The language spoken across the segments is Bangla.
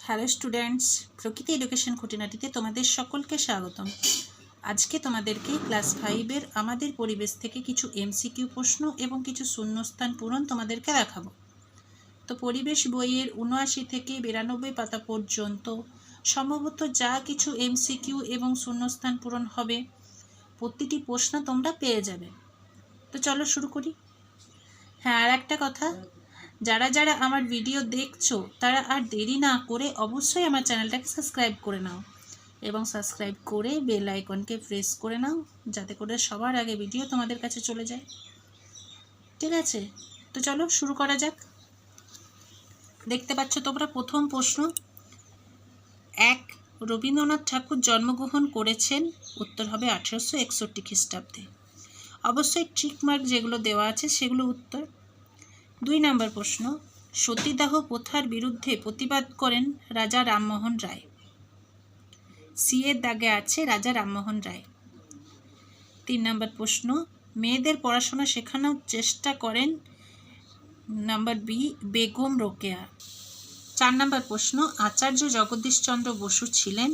হ্যালো স্টুডেন্টস, প্রকৃতি এডুকেশন খুঁটিনাটিতে তোমাদের সকলকে স্বাগতম। আজকে তোমাদেরকে ক্লাস 5-এর আমাদের পরিবেশ থেকে কিছু এমসিকিউ প্রশ্ন এবং কিছু শূন্যস্থান পূরণ তোমাদেরকে দেখাবো। তো পরিবেশ বইয়ের 79 থেকে 92 পাতা পর্যন্ত সম্ভবত যা কিছু এমসিকিউ এবং শূন্যস্থান পূরণ হবে প্রতিটি প্রশ্ন তোমরা পেয়ে যাবে। তো চলো শুরু করি। হ্যাঁ, আর একটা কথা, যারা যারা আমার ভিডিও দেখছো তারা আর দেরি না করে অবশ্যই আমার চ্যানেলটাকে সাবস্ক্রাইব করে নাও এবং সাবস্ক্রাইব করে বেল আইকনকে প্রেস করে নাও, যাতে করে সবার আগে ভিডিও তোমাদের কাছে চলে যায়। ঠিক আছে, তো চলো শুরু করা যাক। দেখতে পাচ্ছ তোমরা প্রথম প্রশ্ন, 1. রবীন্দ্রনাথ ঠাকুর জন্মগ্রহণ করেছেন? উত্তর হবে 1861 খ্রিস্টাব্দে। অবশ্যই ঠিক মার্ক যেগুলো দেওয়া আছে সেগুলো উত্তর। 2 নম্বর প্রশ্ন, সতীদাহ প্রথার বিরুদ্ধে প্রতিবাদ করেন রাজা রামমোহন রায়। সি এর দাগে আছে রাজা রামমোহন রায়। 3 নম্বর প্রশ্ন, মেয়েদের পড়াশোনা শেখানোর চেষ্টা করেন নাম্বার বি বেগম রোকেয়া। 4 নম্বর প্রশ্ন, আচার্য জগদীশচন্দ্র বসু ছিলেন?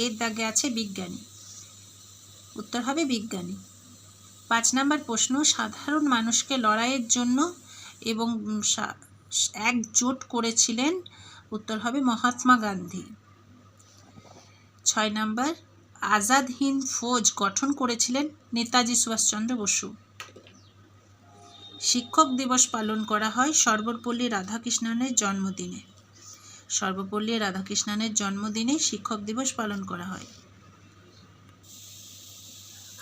এর দাগে আছে বিজ্ঞানী। উত্তর হবে বিজ্ঞানী। 5 নম্বর প্রশ্ন, সাধারণ মানুষকে লড়াইয়ের জন্য এবং একজোট করেছিলেন? উত্তর হবে মহাত্মা গান্ধী। 6 নম্বর, আজাদ হিন্দ ফৌজ গঠন করেছিলেন নেতাজি সুভাষচন্দ্র বসু। শিক্ষক দিবস পালন করা হয় সর্বপল্লী রাধাকৃষ্ণনের জন্মদিনে। সর্বপল্লী রাধাকৃষ্ণনের জন্মদিনে শিক্ষক দিবস পালন করা হয়।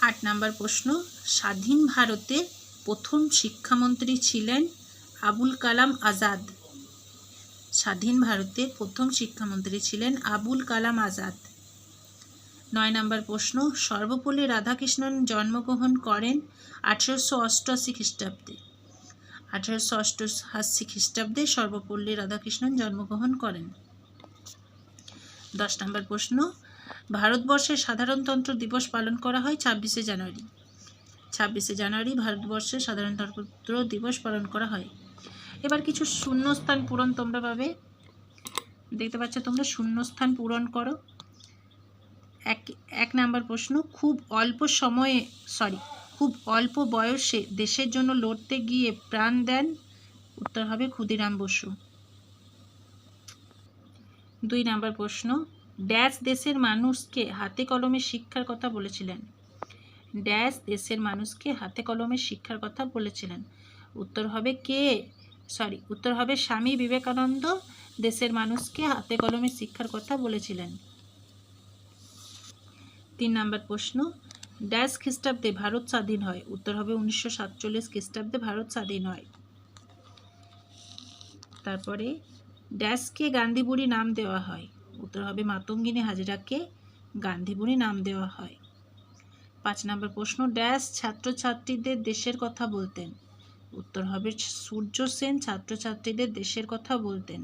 8 নম্বর প্রশ্ন, স্বাধীন ভারতে প্রথম শিক্ষামন্ত্রী ছিলেন আবুল কালাম আজাদ। স্বাধীন ভারতে প্রথম শিক্ষামন্ত্রী ছিলেন আবুল কালাম আজাদ। 9 নম্বর প্রশ্ন, সর্বপল্লী রাধাকৃষ্ণন জন্মগ্রহণ করেন 1888 খ্রিস্টাব্দে। 1888 খ্রিস্টাব্দে সর্বপল্লী রাধাকৃষ্ণন জন্মগ্রহণ করেন। 10 নম্বর প্রশ্ন, ভারতবর্ষের সাধারণতন্ত্র দিবস পালন করা হয় 26শে জানুয়ারি। 26শে জানুয়ারি ভারতবর্ষের সাধারণতন্ত্র দিবস পালন করা হয়। এবার কিছু শূন্যস্থান পূরণ তোমরা পাবে। দেখতে পাচ্ছ তোমরা, শূন্যস্থান পূরণ করো। 1 নম্বর প্রশ্ন, খুব অল্প বয়সে দেশের জন্য লড়তে গিয়ে প্রাণ দেন? উত্তর হবে ক্ষুদিরাম বসু। 2 নম্বর প্রশ্ন, ড্যাশ দেশের মানুষকে হাতে কলমে শিক্ষার কথা বলেছিলেন? ড্যাশ দেশের মানুষকে হাতে কলমে শিক্ষার কথা বলেছিলেন? উত্তর হবে স্বামী বিবেকানন্দ দেশের মানুষকে হাতে কলমে শিক্ষার কথা বলেছিলেন। 3 নম্বর প্রশ্ন, ড্যাশ খ্রিস্টাব্দে ভারত স্বাধীন হয়? উত্তর হবে 1947 খ্রিস্টাব্দে ভারত স্বাধীন হয়। তারপরে ড্যাশকে গান্ধী বুড়ি নাম দেওয়া হয়? উত্তর হবে মাতঙ্গিনী হাজরাকে গান্ধী বুড়ি নাম দেওয়া হয়। 5 নম্বর প্রশ্ন, ড্যাশ ছাত্রছাত্রীদের দেশের কথা বলতেন? উত্তর হবে সূর্য সেন ছাত্রছাত্রীদের দেশের কথা বলতেন।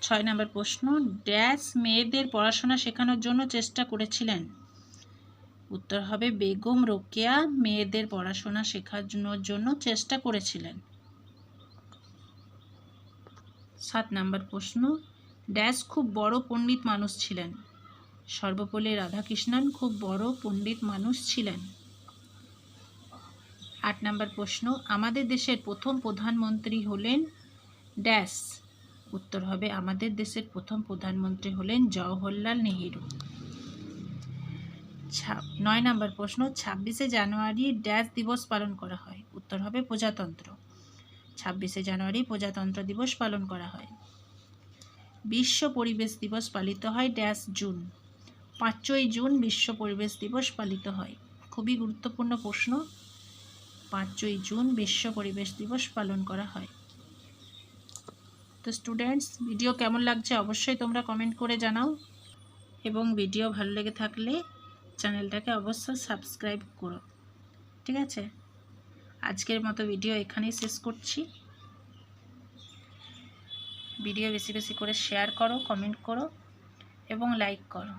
6 নম্বর প্রশ্ন, ড্যাশ মেয়েদের পড়াশোনা শেখানোর জন্য চেষ্টা করেছিলেন? উত্তর হবে বেগম রোকেয়া মেয়েদের পড়াশোনা শেখানোর জন্য চেষ্টা করেছিলেন। 7 নম্বর প্রশ্ন, ড্যাশ খুব বড় পণ্ডিত মানুষ ছিলেন? সর্বপল্লী রাধাকৃষ্ণন খুব বড় পণ্ডিত মানুষ ছিলেন। 8 নম্বর প্রশ্ন, আমাদের দেশের প্রথম প্রধানমন্ত্রী হলেন ড্যাশ? উত্তর হবে আমাদের দেশের প্রথম প্রধানমন্ত্রী হলেন জওহরলাল নেহেরু। 9 নম্বর প্রশ্ন, 26শে জানুয়ারি ড্যাশ দিবস পালন করা হয়? উত্তর হবে প্রজাতন্ত্র। 26শে জানুয়ারি প্রজাতন্ত্র দিবস পালন করা হয়। বিশ্ব পরিবেশ দিবস পালিত হয় ড্যাশ জুন? 5ই জুন বিশ্ব পরিবেশ দিবস পালিত হয়। খুবই গুরুত্বপূর্ণ প্রশ্ন, 5ই জুন বিশ্ব পরিবেশ দিবস পালন করা হয়। তো স্টুডেন্টস, ভিডিও কেমন লাগছে অবশ্যই তোমরা কমেন্ট করে জানাও এবং ভিডিও ভালো লেগে থাকলে চ্যানেলটাকে অবশ্যই সাবস্ক্রাইব করো। ঠিক আছে, আজকের মতো ভিডিও এখানেই শেষ করছি। ভিডিও বেশি বেশি করে শেয়ার করো, কমেন্ট করো এবং লাইক করো।